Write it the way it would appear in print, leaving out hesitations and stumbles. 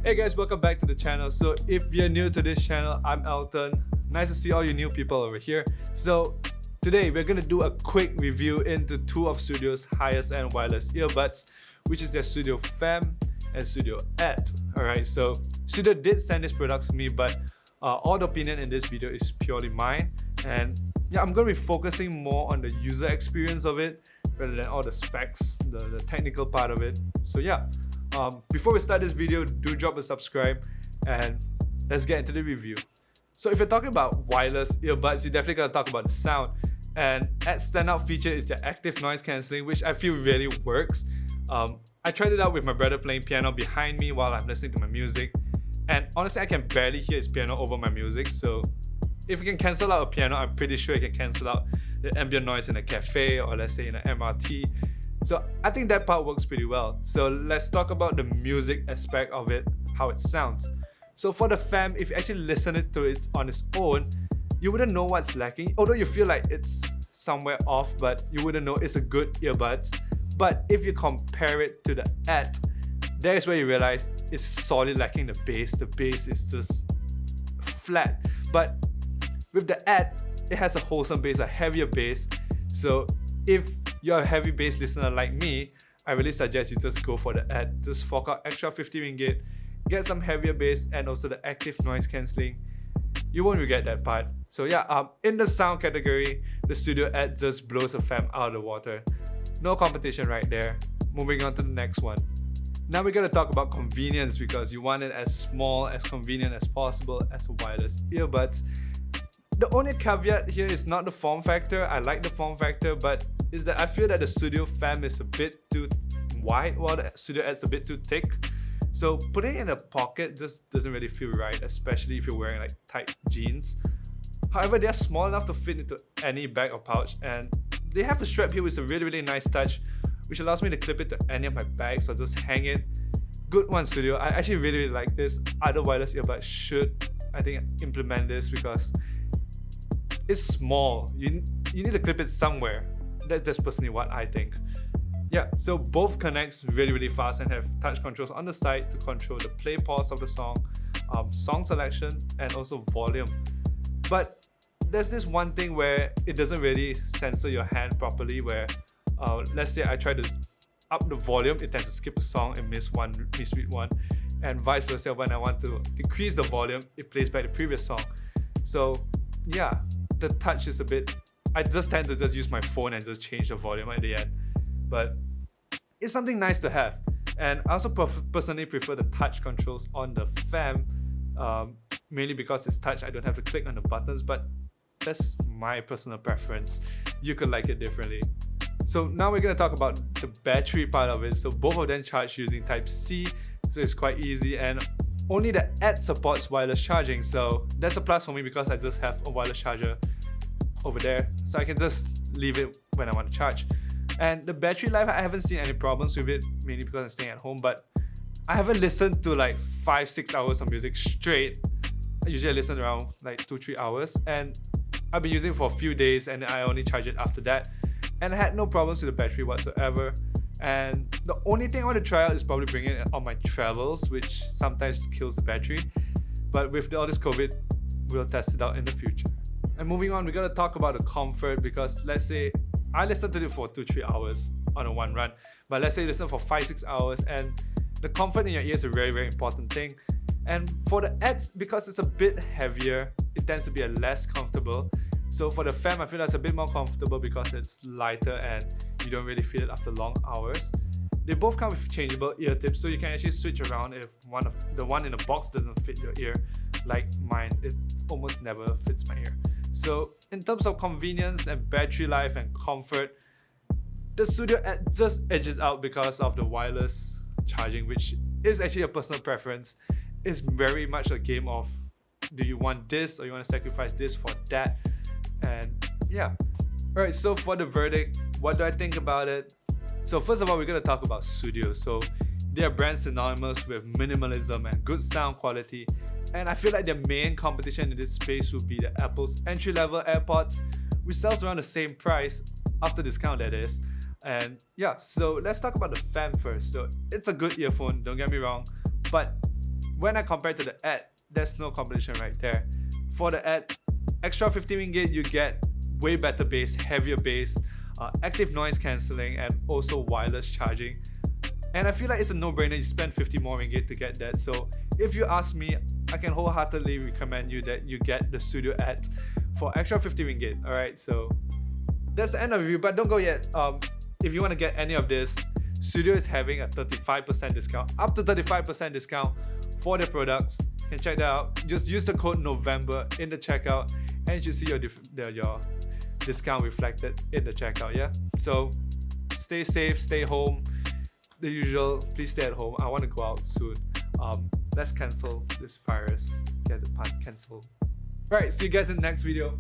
Hey guys, welcome back to the channel. So if you're new to this channel, I'm Elton. Nice to see all you new people over here. So today we're gonna do a quick review into two of Sudio's highest end wireless earbuds, which is their Sudio FEM and Sudio ETT. Alright, so Sudio did send these products to me, but all the opinion in this video is purely mine. And yeah, I'm gonna be focusing more on the user experience of it rather than all the specs, the technical part of it. So yeah. Before we start this video, do drop a subscribe and let's get into the review. So if you're talking about wireless earbuds, you're definitely gonna talk about the sound. And ETT's standout feature is their active noise cancelling, which I feel really works. I tried it out with my brother playing piano behind me while I'm listening to my music. And honestly, I can barely hear his piano over my music. So if you can cancel out a piano, I'm pretty sure you can cancel out the ambient noise in a cafe or let's say in an MRT. So I think that part works pretty well. So let's talk about the music aspect of it, how it sounds. So for the FEM, if you actually listen to it on its own, you wouldn't know what's lacking. Although you feel like it's somewhere off, but you wouldn't know it's a good earbuds. But if you compare it to the ETT, there's where you realize it's sorely lacking the bass. The bass is just flat. But with the ETT, it has a wholesome bass, a heavier bass. So if you're a heavy bass listener like me, I really suggest you just go for the ETT. Just fork out extra 50 ringgit, get some heavier bass and also the active noise cancelling. You won't regret that part. So yeah, in the sound category, the Sudio ETT just blows a FEM out of the water. No competition right there. Moving on to the next one. Now we're gonna talk about convenience because you want it as small, as convenient as possible as a wireless earbuds. The only caveat here is not the form factor. I like the form factor, but is that I feel that the Sudio FEM is a bit too wide while the Sudio ETT's a bit too thick. So putting it in a pocket just doesn't really feel right, especially if you're wearing like tight jeans. However, they're small enough to fit into any bag or pouch, and they have a strap here with a really nice touch, which allows me to clip it to any of my bags or just hang it. Good one, Sudio. I actually really like this. Other wireless earbuds should, I think, implement this because it's small. You need to clip it somewhere. That's personally what I think. Yeah, so both connects really fast and have touch controls on the side to control the play pause of the song, song selection, and also volume. But there's this one thing where it doesn't really censor your hand properly, where let's say I try to up the volume, it tends to skip a song and misread one, and vice versa. When I want to decrease the volume, it plays back the previous song. So yeah, the touch is a bit, I just tend to just use my phone and just change the volume at the end. But it's something nice to have. And I also personally prefer the touch controls on the FEM, mainly because it's touch, I don't have to click on the buttons, but that's my personal preference. You could like it differently. So now we're going to talk about the battery part of it. So both of them charge using Type-C, so it's quite easy, and only the ETT supports wireless charging, so that's a plus for me because I just have a wireless charger over there, so I can just leave it when I want to charge. And the battery life, I haven't seen any problems with it, mainly because I'm staying at home, but I haven't listened to like 5-6 hours of music straight. Usually I listen around like 2-3 hours, and I've been using it for a few days and I only charge it after that. And I had no problems with the battery whatsoever. And the only thing I want to try out is probably bringing it on my travels, which sometimes kills the battery. But with all this COVID, we'll test it out in the future. And moving on, we're going to talk about the comfort because let's say I listened to it for 2-3 hours on a one run. But let's say you listen for 5-6 hours, and the comfort in your ear is a very important thing. And for the ETT, because it's a bit heavier, it tends to be less comfortable. So for the FEM, I feel that's a bit more comfortable because it's lighter and you don't really feel it after long hours. They both come with changeable ear tips, so you can actually switch around if the one in the box doesn't fit your ear. Like mine, it almost never fits my ear. So in terms of convenience and battery life and comfort, the Sudio ETT just edges out because of the wireless charging, which is actually a personal preference. It's very much a game of, do you want this or you want to sacrifice this for that? And yeah. Alright, so for the verdict, what do I think about it? So first of all, we're going to talk about Sudio. So they are brands synonymous with minimalism and good sound quality. And I feel like their main competition in this space would be the Apple's entry-level AirPods, which sells around the same price, after discount that is. And yeah, so let's talk about the FEM first. So it's a good earphone, don't get me wrong, but when I compare to the ETT, there's no competition right there. For the ETT, extra 50 ringgit, you get way better bass, heavier bass, active noise cancelling, and also wireless charging. And I feel like it's a no-brainer. You spend 50 more ringgit to get that. So if you ask me, I can wholeheartedly recommend you that you get the Sudio ETT for extra 50 ringgit. Alright, so that's the end of the review, but don't go yet. If you want to get any of this, Sudio is having a 35% discount, up to 35% discount for their products. You can check that out. Just use the code November in the checkout and you should see your discount reflected in the checkout, yeah? So stay safe, stay home. The usual, please stay at home. I want to go out soon. Let's cancel this virus. Get the part cancelled. Alright, see you guys in the next video.